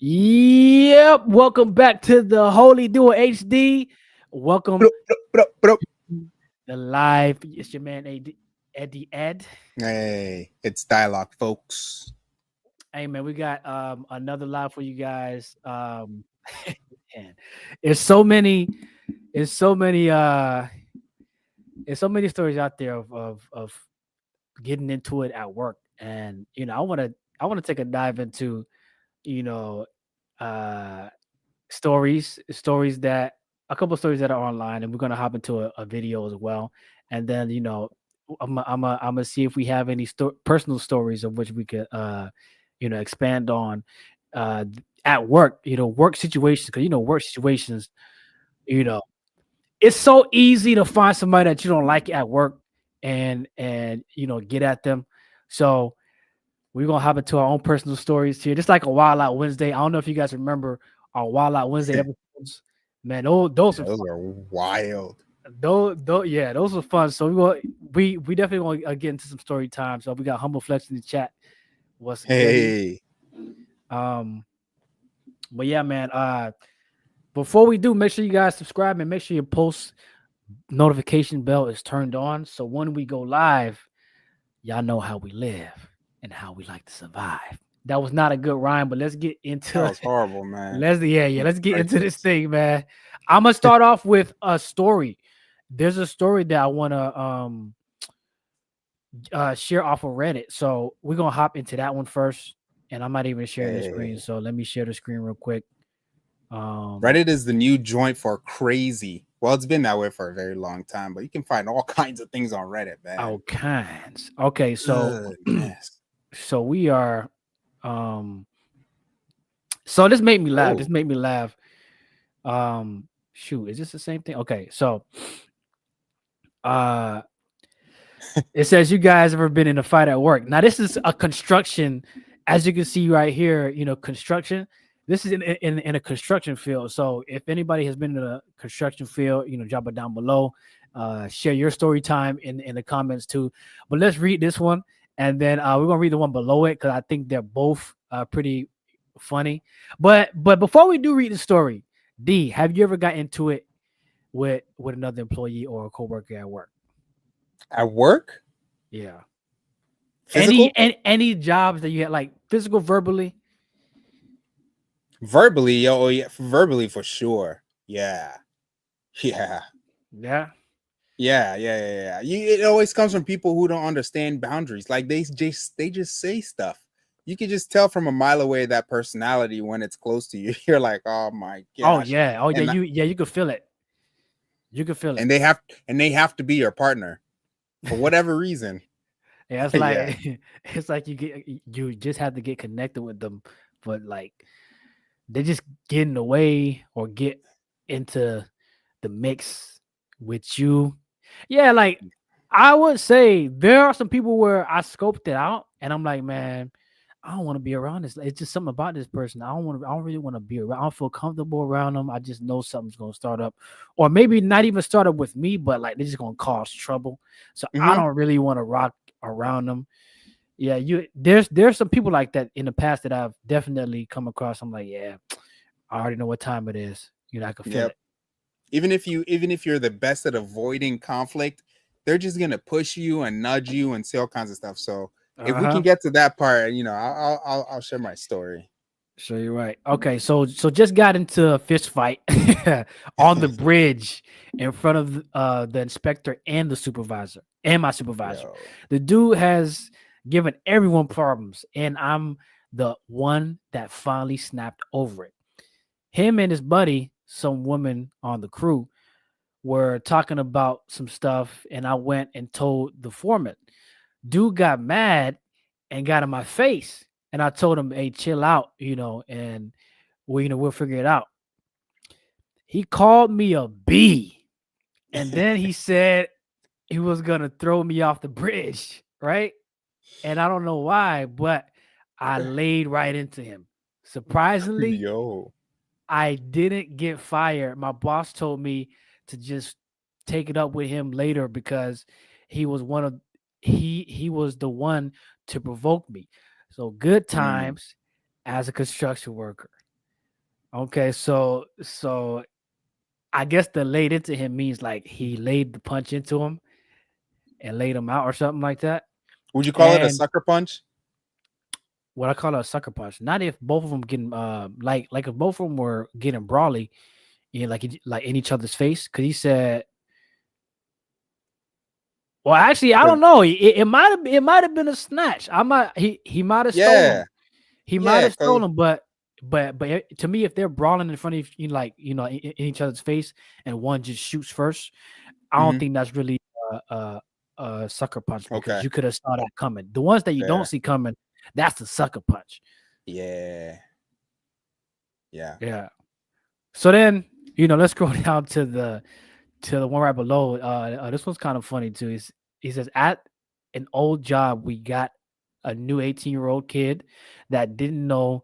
Yep. Welcome back to the Holy Duo HD. Welcome Bro, bro, bro, bro. to the live. It's your man Eddie Ed. Hey, it's dialogue, folks. Hey man, we got another live for you guys. Man, there's so many, there's so many there's so many stories out there of getting into it at work. And I wanna take a dive into, you know, uh stories that a couple stories that are online, and we're gonna hop into a video as well. And then I'm gonna see if we have any personal stories of which we could expand on at work. Work situations, because work situations. You know, it's so easy to find somebody that you don't like at work and get at them. So we're gonna hop into our own personal stories here, just like a Wild Out Wednesday. I don't know if you guys remember our Wild Out Wednesday episodes. Man, those are Yeah, those are wild. yeah, those were fun. So we definitely want to get into some story time. So we got Humble Flex in the chat. What's goody? Hey, Um, but yeah, man. Before we do, make sure you guys subscribe and make sure your post notification bell is turned on. So when we go live, y'all know how we live and how we like to survive. That was not a good rhyme, but let's get that into was horrible, man. let's get into this Priceless. thing, man. I'm gonna start off with a story. There's a story that I wanna share off of Reddit. So we're gonna hop into that one first. And I'm not even sharing the screen. Hey, So let me share the screen real quick. Um Reddit is the new joint for crazy. Well, it's been that way for a very long time, but you can find all kinds of things on Reddit, man. all kinds. Okay, so Goodness. so we are so this made me laugh. This Oh, made me laugh. Shoot, is this the same thing? Okay, so uh it says, you guys ever been in a fight at work? Now this is a construction, as you can see right here, construction. This is in a construction field. So if anybody has been in a construction field, drop it down below. Share your story time in the comments too. But let's read this one, and then we're gonna read the one below it because I think they're both pretty funny. But before we do read the story, D, have you ever got into it with another employee or a coworker at work? at work? Yeah. Any Physical? any jobs that you had, like physical, verbally? Verbally? Oh, yeah, verbally for sure. Yeah. Yeah. Yeah. Yeah. It always comes from people who don't understand boundaries. Like they just say stuff. You can just tell from a mile away that personality when it's close to you. You're like, oh my Oh gosh, yeah. Oh yeah. and You could feel it. You could feel it. and they have and they have to be your partner for whatever reason. Yeah, it's Yeah, like it's like you just have to get connected with them, but like they just get in the way or get into the mix with you. Yeah, like I would say there are some people where I scoped it out and I'm like, man, I don't want to be around this. It's just something about this person. I don't really want to be around. I don't feel comfortable around them. I just know something's gonna start up. Or maybe not even start up with me, but like they're just gonna cause trouble. So I hmm don't really want to rock around them. Yeah, there's some people like that in the past that I've definitely come across. I'm like, yeah, I already know what time it is. I can feel yep. it. Even if you're the best at avoiding conflict, they're just gonna push you and nudge you and say all kinds of stuff. So if we can Uh-huh. get to that part, I'll share my story. So you're right. Okay, so just got into a fist fight on the bridge in front of the inspector and the supervisor and my supervisor. Yo, The dude has given everyone problems, and I'm the one that finally snapped over it. Him and his buddy, some woman on the crew, were talking about some stuff, and I went and told the foreman. Dude got mad and got in my face, and I told him, "Hey, chill out," and we'll figure it out. He called me a B, and then he said he was gonna throw me off the bridge, right? And I don't know why, but I laid right into him. Surprisingly, yo, I didn't get fired. My boss told me to just take it up with him later because he was one of he was the one to provoke me. So good mm, times as a construction worker. Okay, so I guess the laid into him means like he laid the punch into him and laid him out or something like that. Would you call it a And sucker punch? what I call a sucker punch. Not if both of them getting like if both of them were getting brawly, like in each other's face. Because he said, well, actually, I 'Cause- don't know. It might have been a snatch. I might he might have stolen. Yeah, He might yeah, have because stolen, but to me, if they're brawling in front of you, like in each other's face, and one just shoots first, I don't think that's really a sucker punch because okay, you could have saw that coming. The ones that you don't fair. see coming, that's the sucker punch. Yeah, yeah. Yeah. So then, let's go down to the one right below. This one's kind of funny too. He says, at an old job, we got a new 18-year-old kid that didn't know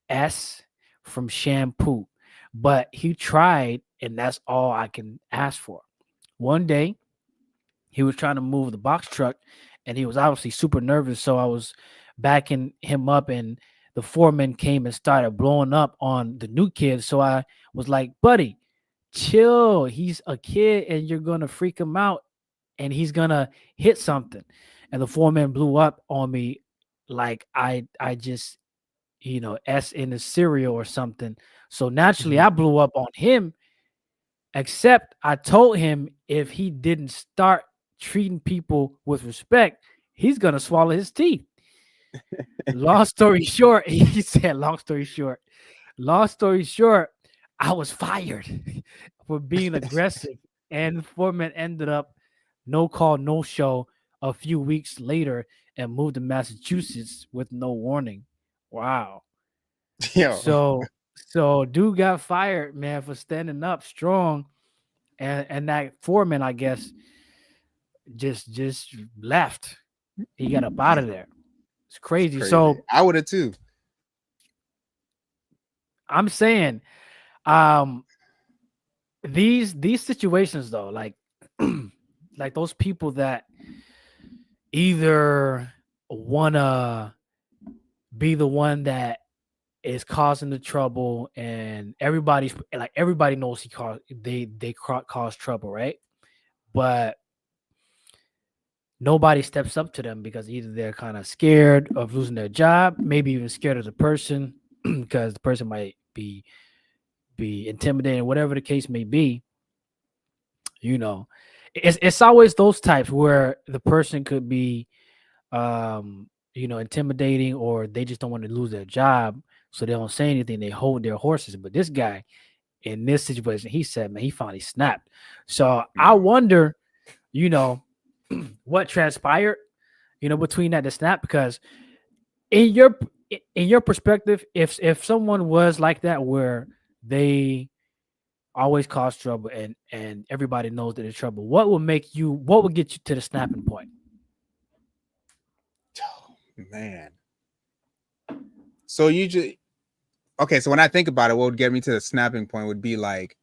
S from shampoo, but he tried, and that's all I can ask for. One day, he was trying to move the box truck, and he was obviously super nervous. So I was backing him up, and the foreman came and started blowing up on the new kid. So I was like, buddy, chill. He's a kid, and you're gonna freak him out, and he's gonna hit something. And the foreman blew up on me like I just S in the cereal or something. So naturally Mhm. I blew up on him, except I told him if he didn't start treating people with respect, he's gonna swallow his teeth. Long story short, he said, long story short, I was fired for being aggressive. And the foreman ended up no call, no show a few weeks later and moved to Massachusetts with no warning. Wow. Yo, So dude got fired, man, for standing up strong. And that foreman, I guess, just left. He got up out yeah, of there. It's it's crazy. crazy. So I would have too. I'm saying, um, these situations though, like like those people that either wanna be the one that is causing the trouble, and everybody knows cause trouble, right? But nobody steps up to them because either they're kind of scared of losing their job, maybe even scared of the person because the person might be intimidating, whatever the case may be. You know, it's always those types where the person could be intimidating, or they just don't want to lose their job, so they don't say anything. They hold their horses. But this guy in this situation, he said, man, he finally snapped. So I Yeah. wonder, you know, what transpired, between that the snap, because in your in your perspective, if someone was like that where they always cause trouble and everybody knows that it's trouble, what would get you to the snapping point? Oh, man. So you just okay. So when I think about it, what would get me to the snapping point would be like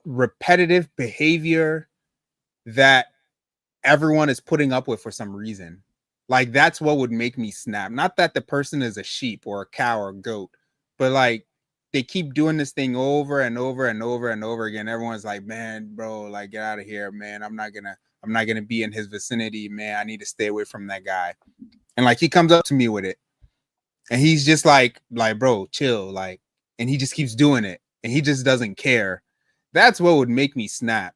repetitive behavior that everyone is putting up with for some reason. Like that's what would make me snap. Not that the person is a sheep or a cow or a goat, but like they keep doing this thing over and over and over and over again. Everyone's like, man, bro, like get out of here, man. I'm not gonna be in his vicinity, man. I need to stay away from that guy. And like he comes up to me with it, and he's just like, bro, chill, like, and he just keeps doing it, and he just doesn't care. That's what would make me snap.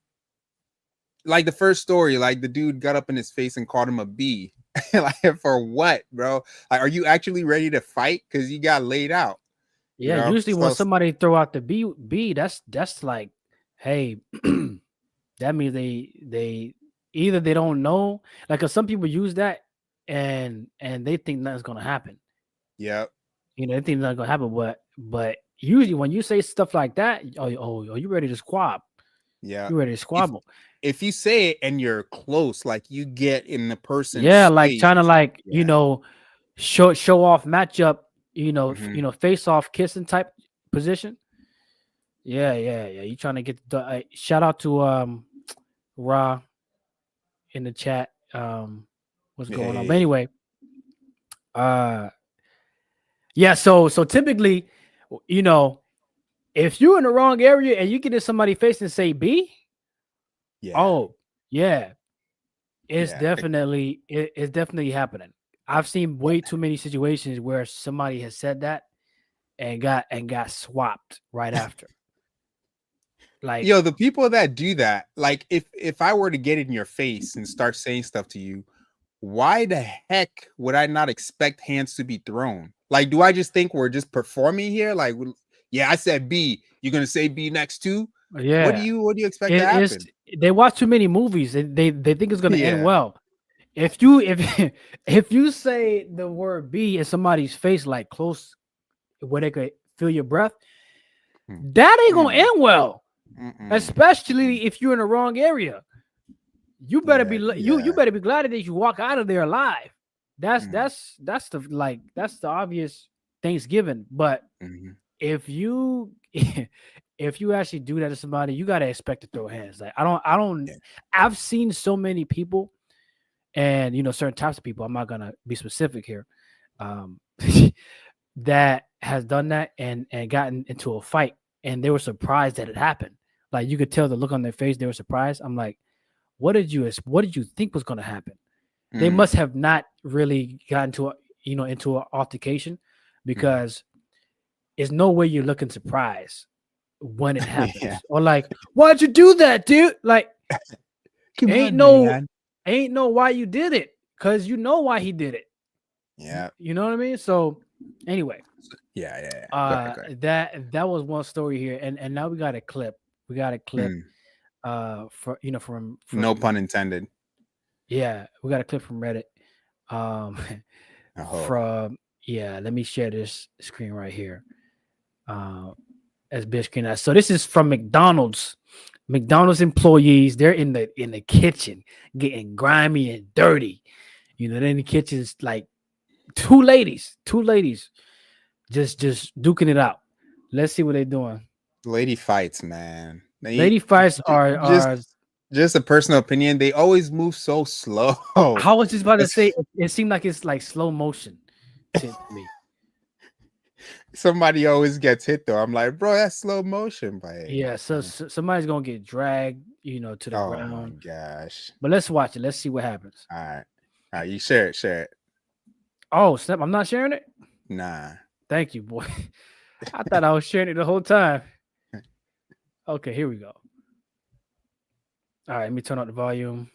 Like the first story, like the dude got up in his face and called him a B. Like for what, bro? Like, are you actually ready to fight? Because you got laid out, you Yeah, know? usually when So somebody throw out the B, that's like, hey, that means they either they don't know, like 'cause some people use that and they think nothing's gonna happen. yeah, They think nothing's gonna happen, but usually when you say stuff like that, you ready to squab? yeah. You ready to If squabble? if you say it and you're close, like you get in the person's Yeah, like space, trying to like yeah. show off matchup, Hmm. face off kissing type position. Yeah, yeah, yeah. You trying to get the shout out to Ra in the chat. What's going on? But Hey, anyway, uh yeah, so typically you know, if you're in the wrong area and you get in somebody's face and say B, Yeah. oh yeah, it's Yeah. it's definitely happening. I've seen way too many situations where somebody has said that and got swapped right after. Like, Yo, the people that do that, like if I were to get in your face and start saying stuff to you, why the heck would I not expect hands to be thrown? Like, do I just think we're just performing here? Like, yeah, I said B. You're gonna say B next too? yeah, What do you expect to it's happen? they watch too many movies. They think it's gonna end Yeah. well. If if you say the word B in somebody's face, like close where they could feel your breath, Mm. that ain't gonna Mm. end well. Mm-mm. Especially if you're in the wrong area. You better Yeah, you better be glad that you walk out of there alive. That's Mm. that's the obvious Thanksgiving. But Mhm. if you if you actually do that to somebody, you gotta expect to throw hands. Like I don't Yeah. I've seen so many people and certain types of people. I'm not gonna be specific here. Um that has done that and gotten into a fight and they were surprised that it happened. Like you could tell the look on their face, they were surprised. I'm like, what did you think was going to happen? They Mm. must have not really gotten to into an altercation because there's no way you're looking surprised when it happens. Yeah. Or like, why'd you do that, dude? Like, Come ain't on, man. no why you did it, because you know why he did it. Yeah. You know what I mean? So anyway, Yeah. Go ahead. that was one story here, and now we got a clip. We got a clip for from No pun intended. yeah, we got a clip from Reddit. From let me share this screen right here. As big screen as so this is from McDonald's. McDonald's employees, they're in the kitchen getting grimy and dirty. They're in the kitchen, like two ladies just duking it out. Let's see what they're doing. Lady fights, man. Lady fights are just a personal opinion. They always move so slow. I was just about to say it seemed like it's like slow motion to me. Somebody always gets hit though. I'm like, bro, that's slow motion. But yeah, so somebody's gonna get dragged, to the ground. Oh my gosh! But let's watch it. Let's see what happens. All right. You share it. Oh snap! I'm not sharing it. Nah. Thank you, boy. I thought I was sharing it the whole time. Okay, here we go. All right, let me turn up the volume.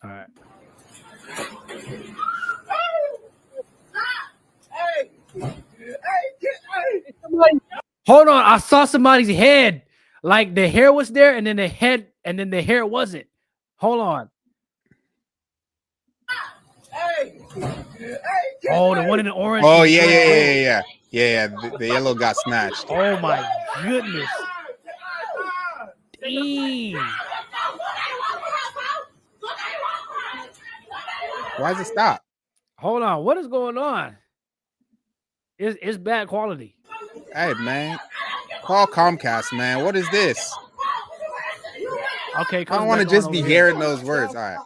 All right. Hold on, I saw somebody's head. Like the hair was there, and then the head, and then the hair wasn't. Hold on. Oh, the one in the orange. Oh yeah. The yellow got snatched. Oh my goodness. Dang. Why does it stop? Hold on, what is going on? It's bad quality. Hey man, call Comcast, man. What is this? Okay, I don't want to just be hearing those words. All right.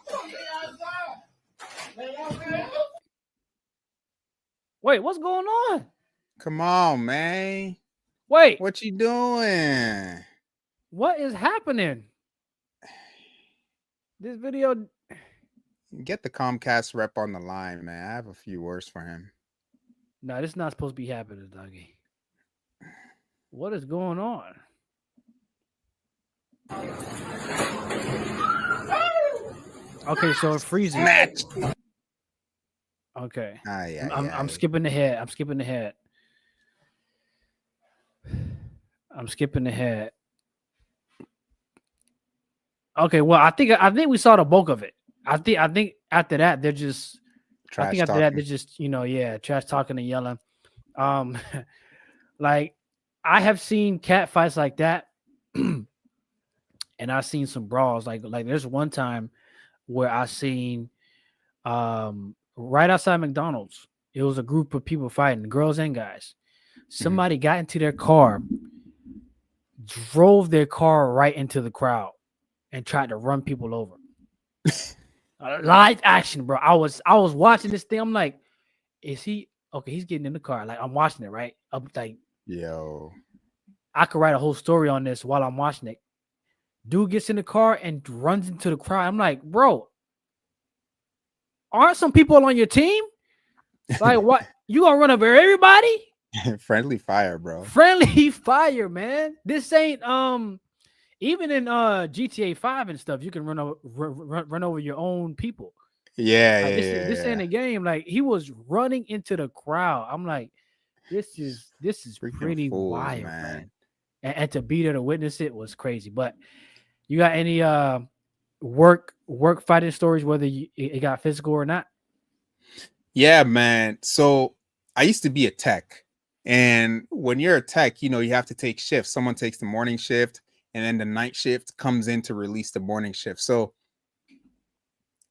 Wait, what's going on? Come on, man. Wait, what you doing? What is happening? This video. Get the Comcast rep on the line, man. I have a few words for him. No, this is not supposed to be happening, Dougie. What is going on? Okay, so it freezes. Match. Okay. I'm skipping ahead. I'm skipping ahead. Okay, well, I think we saw the bulk of it. I think after that they're just trash talking and yelling. Like I have seen cat fights like that, and I've seen some brawls. Like there's one time where I seen right outside McDonald's. It was a group of people fighting, girls and guys. Somebody got into their car, drove their car right into the crowd, and tried to run people over. Live action, bro. I was watching this thing. I'm like, is he okay, he's getting in the car. Like I'm watching it, right? I'm like, Yo. I could write a whole story on this while I'm watching it. Dude gets in the car and runs into the crowd. I'm like, bro, aren't some people on your team? Like, what? You gonna run over everybody? Friendly fire, bro. Friendly fire, man. This ain't even in GTA 5 and stuff, you can run over your own people. Yeah, Like yeah, this ain't yeah. a game. Like he was running into the crowd. I'm like, this is Freaking pretty fools, wild, man. man. And to be there to witness it was crazy. But you got any work fighting stories, whether it got physical or not? Yeah, man. So I used to be a tech. And when you're a tech, you know, you have to take shifts. Someone takes the morning shift, and then the night shift comes in to release the morning shift. So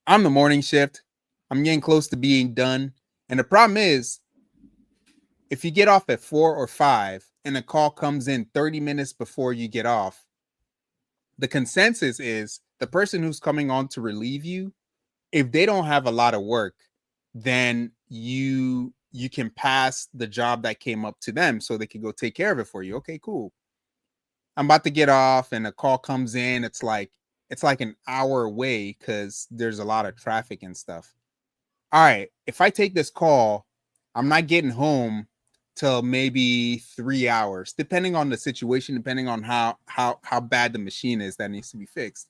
I'm the morning shift. I'm getting close to being done. And the problem is, if you get off at 4 or 5 and a call comes in 30 minutes before you get off, the consensus is the person who's coming on to relieve you, if they don't have a lot of work, then you can pass the job that came up to them so they can go take care of it for you. Okay, cool. I'm about to get off and a call comes in. It's like an hour away because there's a lot of traffic and stuff. All right, if I take this call, I'm not getting home till maybe 3 hours, depending on the situation, depending on how bad the machine is that needs to be fixed.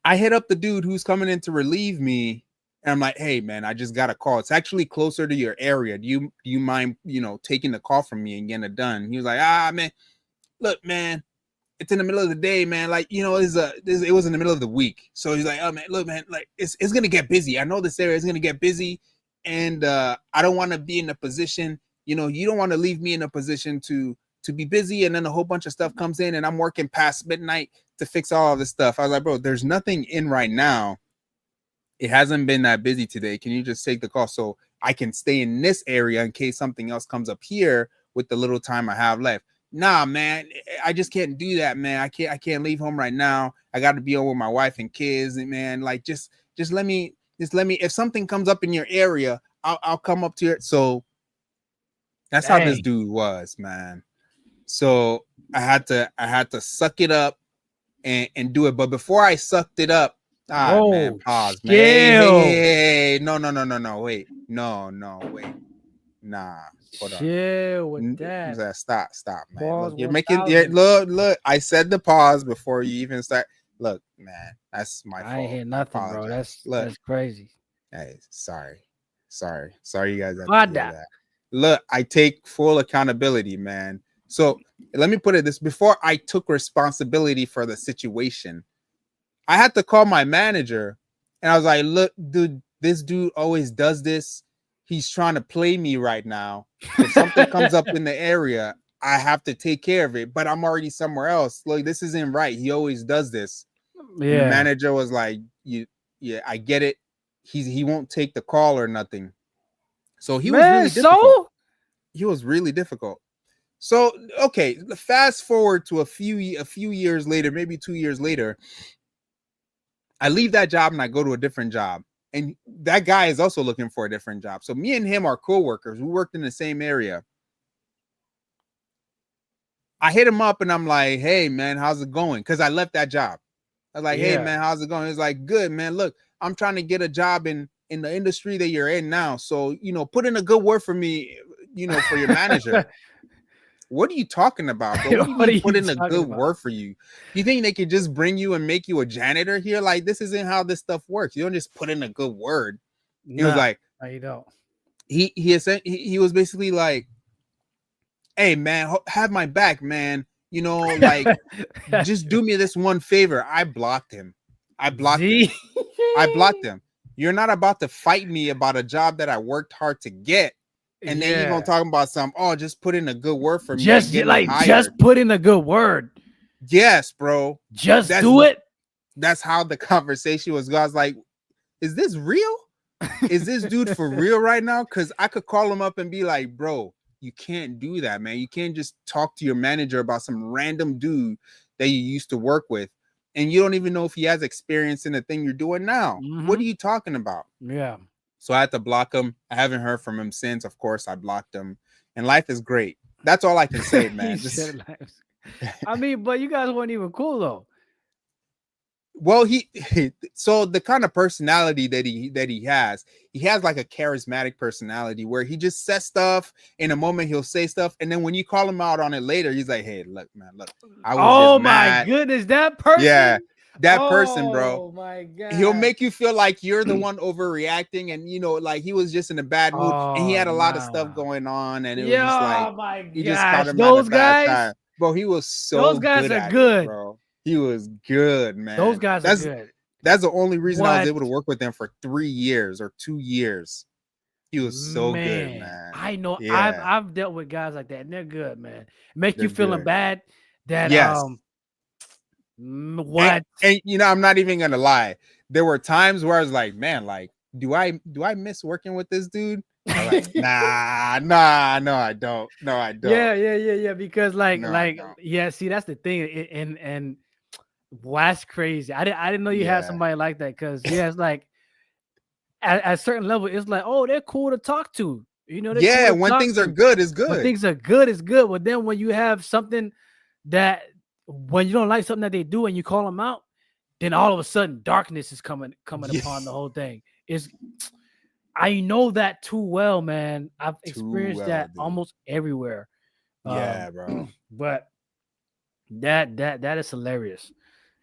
I hit up the dude who's coming in to relieve me, and I'm like, "Hey, man, I just got a call. It's actually closer to your area. Do you mind, taking the call from me and getting it done?" He was like, man, look, man, it's in the middle of the day, man. Like, it was in the middle of the week. So he's like, oh, man, look, man, like it's going to get busy. I know this area is going to get busy. And I don't want to be in a position, you don't want to leave me in a position to be busy. And then a whole bunch of stuff comes in and I'm working past midnight to fix all of this stuff. I was like, bro, there's nothing in right now. It hasn't been that busy today. Can you just take the call so I can stay in this area in case something else comes up here with the little time I have left? Nah, man, I just can't do that, man. I can't leave home right now. I got to be on with my wife and kids, and man, like just let me. If something comes up in your area, I'll come up to it. So that's how this dude was, man. So I had to suck it up and do it. But before I sucked it up, man, pause, man. Hey, no, wait, wait, nah. Hold Chill with that. Stop, man. Pause. Look, you're making look. I said the pause before you even start. Look, man, that's my fault. I ain't hear nothing, bro. That's crazy. Hey, sorry, you guys have to hear that. Look, I take full accountability, man. So let me put it this: before I took responsibility for the situation, I had to call my manager, and I was like, "Look, dude, this dude always does this. He's trying to play me right now. If something comes up in the area, I have to take care of it, but I'm already somewhere else. Look, this isn't right. He always does this." Yeah. And the manager was like, yeah, I get it. He won't take the call or nothing. So he was really difficult. He was really difficult. So, okay, fast forward to a few years later, maybe 2 years later, I leave that job and I go to a different job. And that guy is also looking for a different job. So me and him are co-workers. We worked in the same area. I hit him up and I'm like, hey, man, how's it going? Because I left that job. I was like, hey, man, how's it going? He's like, good, man. Look, I'm trying to get a job in the industry that you're in now. So, put in a good word for me, for your manager. What are you talking about, bro? What do you mean put in a good word for you? You think they could just bring you and make you a janitor here? Like, this isn't how this stuff works. You don't just put in a good word. He was like, no, you don't. He was basically like, hey, man, have my back, man. Like, just do me this one favor. I blocked him. I blocked him. You're not about to fight me about a job that I worked hard to get. And then you're gonna talk about just put in a good word for me. Just put in a good word. Yes, bro. Just do it. That's how the conversation was. I was like, is this real? Is this dude for real right now? Because I could call him up and be like, bro, you can't do that, man. You can't just talk to your manager about some random dude that you used to work with. And you don't even know if he has experience in the thing you're doing now. Mm-hmm. What are you talking about? Yeah. So I had to block him. I haven't heard from him since. Of course, I blocked him, and life is great. That's all I can say, He man. said Just lives. I mean, but you guys weren't even cool though. well, so the kind of personality that he has like a charismatic personality where he just says stuff in a moment, he'll say stuff, and then when you call him out on it later, he's like, "Hey, look, man, look, I was Oh just my mad." goodness, that person. Yeah, that person, bro. Oh my He'll god. make you feel like you're the one overreacting, and like he was just in a bad mood, and he Oh had a lot of stuff no. going on, and it was just like Yeah, oh my you just caught gosh. him at a Those bad guys, time. Bro, he was those so guys good are at it, good. bro. He was good, Those man. guys are good. That's the only reason I was What? able to work with him for 3 years or 2 years. He was so good, Man, man. I know Yeah, I've dealt with guys like that, and they're good, man. Make they're you feeling good. bad that Yes. what? And I'm not even gonna lie. There were times where I was like, man, like, do I miss working with this dude? I'm like, nah, no, I don't. No, I don't. Yeah. Because No, I don't. yeah. See, that's the thing, and well, that's crazy. I didn't know you had Yeah. somebody like that. Because yeah, it's like at a certain level, it's like, oh, they're cool to talk to. You know, they're Yeah, cool to when talk things are to. good, it's When good. things are good, it's good. But then when you have something that when you don't like something that they do and you call them out, then all of a sudden darkness is coming Yeah. upon the whole thing. I know that too well, man. I've Too experienced well, that dude. almost everywhere. Yeah, bro. But that is hilarious.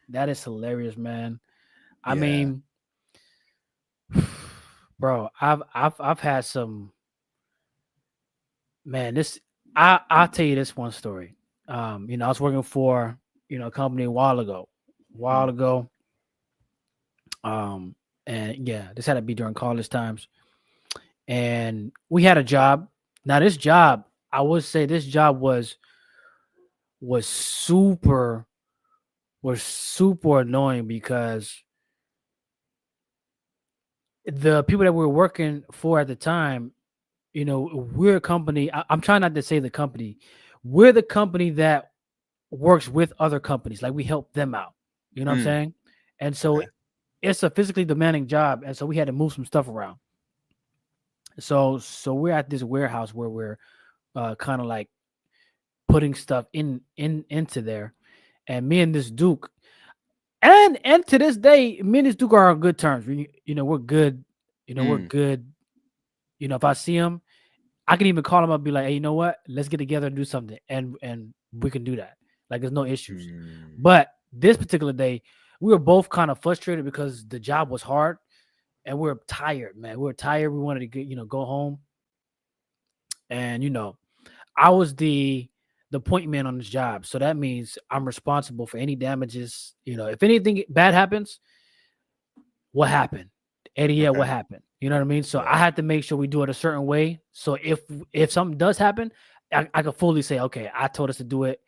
That is hilarious, man. I Yeah. mean, bro, I've had some, man. I'll tell you this one story. I was working for a company a while ago. And yeah, this had to be during college times. And we had a job. Now, this job, I would say this job was super annoying because the people that we were working for at the time, we're a company. I'm trying not to say the company. We're the company that works with other companies. Like we help them out. You know what I'm saying? And so Okay. it's a physically demanding job. And so we had to move some stuff around. So we're at this warehouse where we're kind of like putting stuff into there. And me and this Duke, and to this day, me and this Duke are on good terms. We're good. We're good. If I see him, I can even call him up and be like, hey, you know what? Let's get together and do something. And we can do that. Like there's no issues. But this particular day, we were both kind of frustrated because the job was hard and we were tired, man. We were tired. We wanted to get, go home. And I was the point man on this job. So that means I'm responsible for any damages. If anything bad happens, what happened? Eddie, yeah, what happened? You know what I mean? So I had to make sure we do it a certain way. So if something does happen, I can fully say, okay, I told us to do it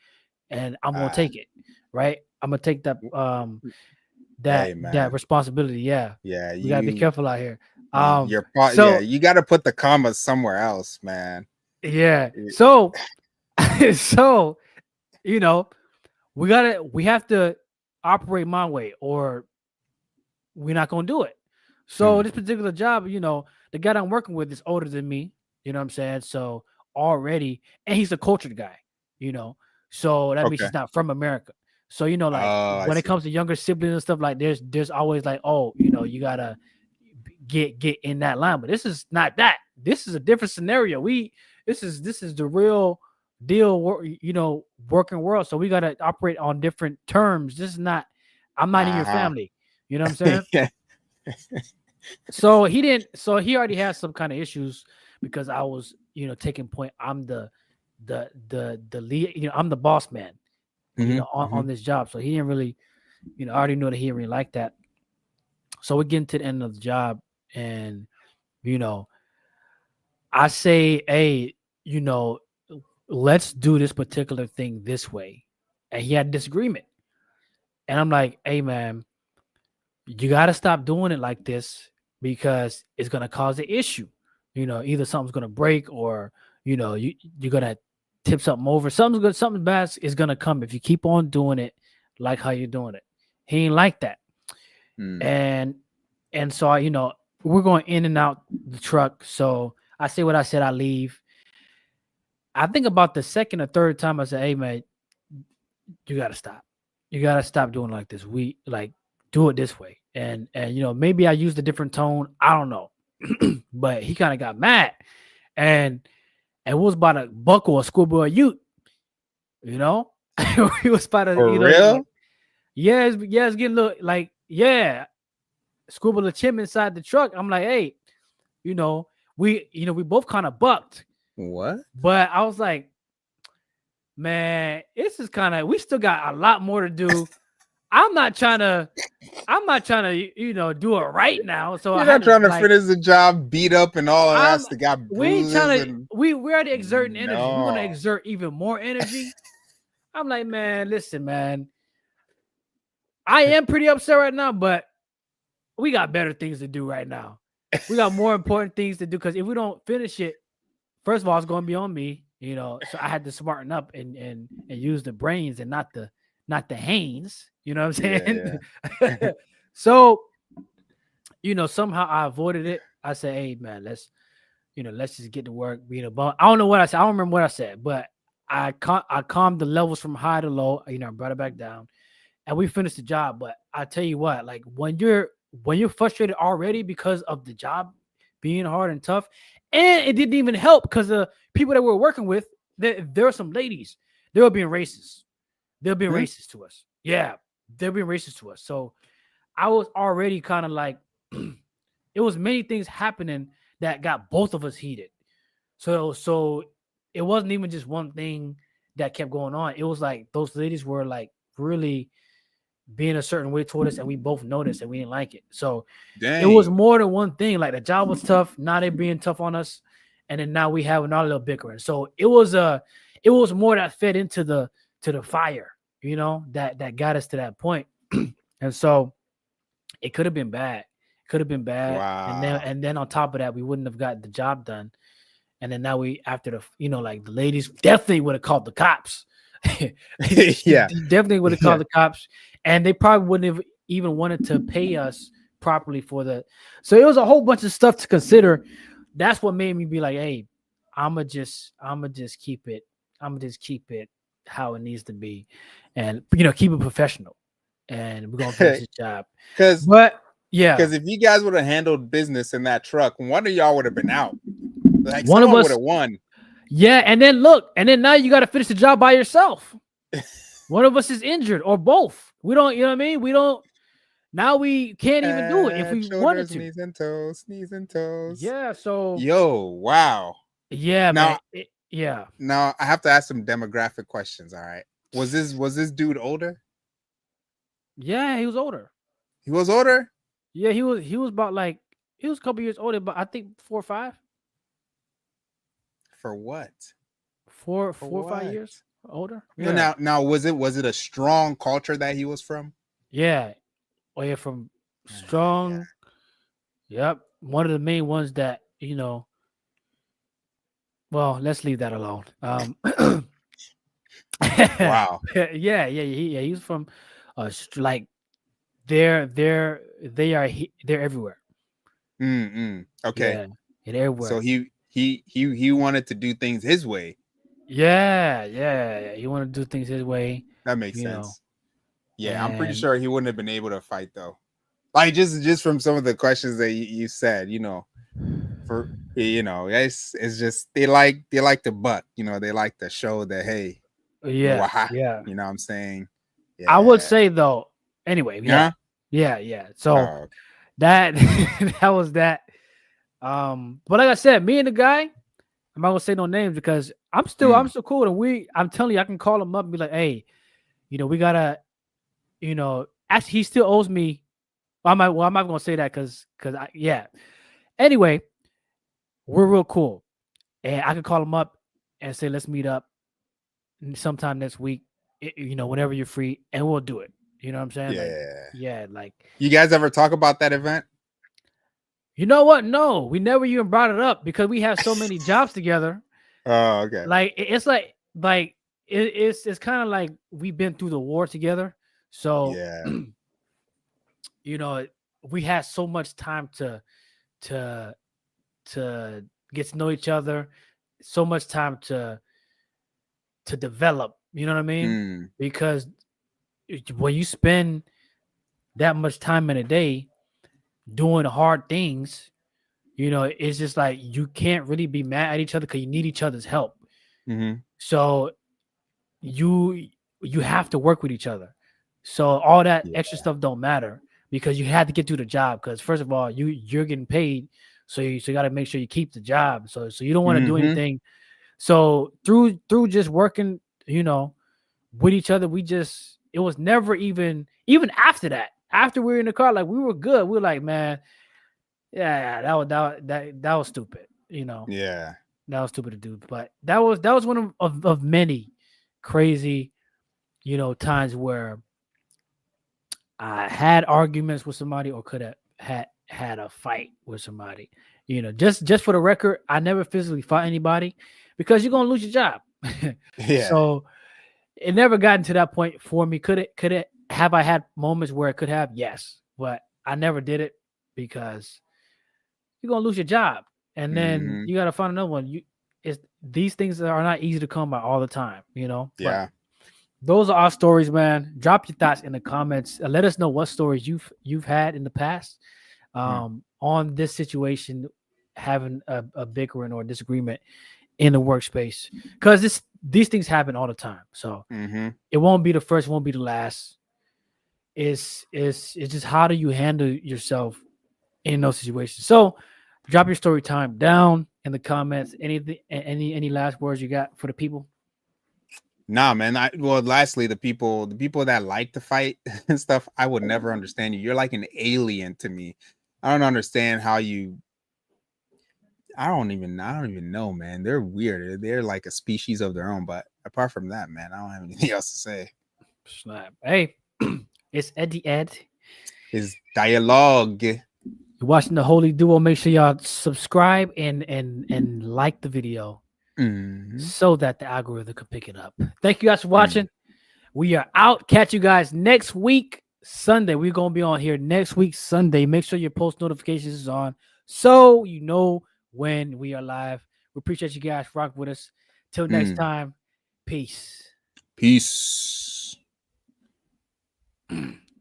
and I'm gonna take it. Right? I'm gonna take that that responsibility. Yeah. Yeah. You gotta be careful out here. Yeah, you gotta put the commas somewhere else, man. Yeah. So so we have to operate my way or we're not gonna do it. So this particular job, the guy that I'm working with is older than me. You know what I'm saying? So already, and he's a cultured guy. So that means he's not from America. So when it comes to younger siblings and stuff, like there's always like, oh, you gotta get in that line. But this is not that. This is a different scenario. This is the real deal. Working world. So we gotta operate on different terms. This is not. I'm not in your family. You know what I'm saying? Yeah. So he already has some kind of issues because I was, taking point. I'm the lead, I'm the boss man, on this job. So he didn't really, I already know that he didn't really like that. So we get to the end of the job and, I say, hey, let's do this particular thing this way. And he had a disagreement. And I'm like, hey, man, you got to stop doing it like this because it's going to cause an issue. Either something's going to break or, you're going to tip something over. Something bad is going to come if you keep on doing it like how you're doing it. He ain't like that. And so, we're going in and out the truck. So I say what I said. I leave. I think about the second or third time I said, "Hey man, you gotta stop. You gotta stop doing like this. We like do it this way." And maybe I used a different tone. I don't know, but he kind of got mad, and was about to buckle a schoolboy Ute. You know, he was about to. For He real? like, it's getting a little like schoolboy the chim inside the truck. I'm like, hey, we both kind of bucked, What? but I was like, man, this is kind of we still got a lot more to do. I'm not trying to do it right now. So You're I not had to trying to like finish the job, beat up, and all of I'm that. Got we ain't bruises trying to and we're already exerting energy. We're gonna no. exert even more energy. I'm like, man, listen, man. I am pretty upset right now, but we got better things to do right now. We got more important things to do because if we don't finish it, first of all, it's going to be on me. So I had to smarten up and use the brains and not the hands. You know what I'm saying? Yeah. So somehow I avoided it. I said, hey man, let's just get to work. But I don't know what I said. I don't remember what I said, but I calmed the levels from high to low. I brought it back down, and we finished the job. But I tell you what, like when you're frustrated already because of the job being hard and tough, and it didn't even help because the people that we were working with, there were some ladies. They were being racist. They're being racist to us. Yeah, they're being racist to us. So I was already kind of like, it was many things happening that got both of us heated. So it wasn't even just one thing that kept going on. It was like those ladies were like really being a certain way toward us, and we both noticed and we didn't like it. So it was Dang. more than one thing. Like the job was tough. Now they're being tough on us, and then now we have another little bickering. So it was more that fed into the fire, that got us to that point. And so it could have been bad. Could have been bad. Wow. And then on top of that, we wouldn't have got the job done. And then now we after like the ladies definitely would have called the cops. Yeah. Definitely would have called the cops, and they probably wouldn't have even wanted to pay us properly for the. So it was a whole bunch of stuff to consider. That's what made me be like, hey, I'ma just keep it. I'm gonna just keep it how it needs to be, and keep it professional. And we're gonna finish the job. Because But yeah, if you guys would have handled business in that truck, one of y'all would have been out. Like one of someone would us. have won. Yeah, and then now you got to finish the job by yourself. One of us is injured or both. We don't, you know what I mean? We don't. Now we can't even do it if we wanted to. Knees and toes, knees and toes. Yeah. So. Yo, wow. Yeah, now, man. Yeah. Now I have to ask some demographic questions. All right. Was this dude older? Yeah, he was older. He was older? Yeah, he was about like he was a couple years older, but I think 4 or 5. For what? 4 or 5 years older. Yeah. Now was it a strong culture that he was from? Yeah. Oh yeah, from strong. Yeah. Yep. One of the main ones that, well, let's leave that alone. Wow. Yeah, he's from like they're everywhere. Okay. Yeah, they're everywhere. So he wanted to do things his way. Yeah. He wanted to do things his way. That makes sense. Yeah, I'm pretty sure he wouldn't have been able to fight though. Like just from some of the questions that you said, it's just they like to buck, they like to show that hey, yeah. You know what I'm saying? Yeah. I would say though. Anyway, yeah. So that that was that. But like I said, me and the guy, I'm not gonna say no names because I'm still cool. And I'm telling you, I can call him up and be like, hey, we gotta, actually he still owes me. I'm not gonna say that because Anyway, we're real cool, and I can call him up and say let's meet up sometime next week. Whenever you're free, and we'll do it. You know what I'm saying? Yeah. Like you guys ever talk about that event? You know what? No, we never even brought it up because we have so many jobs together. Oh, okay. Like it's it's kind of like we've been through the war together. So yeah, we had so much time to to get to know each other, so much time to develop. You know what I mean? Because when you spend that much time in a day doing hard things, you know, it's just like you can't really be mad at each other because you need each other's help. So you have to work with each other. So all that extra stuff don't matter because you had to get through the job. Because first of all, you're getting paid, so you got to make sure you keep the job. So you don't want to do anything. So through just working, you know, with each other, it was never even after that. After we were in the car, like we were good. We were like, man, yeah, that was stupid. You know, Yeah, that was stupid to do. But that was one of many crazy, you know, times where I had arguments with somebody or could have had a fight with somebody. You know, just for the record, I never physically fought anybody because you're gonna lose your job. yeah. So it never gotten to that point for me. Could it have I had moments where it could have? Yes, but I never did it because you're gonna lose your job, and then you gotta find another one. These things are not easy to come by all the time, you know. Yeah. But those are our stories, man. Drop your thoughts in the comments. Let us know what stories you've had in the past on this situation, having a bickering or disagreement in the workspace, because these things happen all the time. So it won't be the first, won't be the last. It's just how do you handle yourself in those situations. So drop your story time down in the comments. Any last words you got for the people? Nah, man. Lastly, the people that like to fight and stuff, I would never understand you. You're like an alien to me. I don't understand how you. I don't even know, man. They're weird. They're like a species of their own. But apart from that, man, I don't have anything else to say. Snap. Hey, it's Eddie Ed. It's dialogue. You're watching the Holy Duo. Make sure y'all subscribe and like the video so that the algorithm can pick it up. Thank you guys for watching. We are out. Catch you guys next week, Sunday. We're going to be on here next week, Sunday. Make sure your post notifications is on so you know when we are live. We appreciate you guys rocking with us. Till next time, peace. Peace.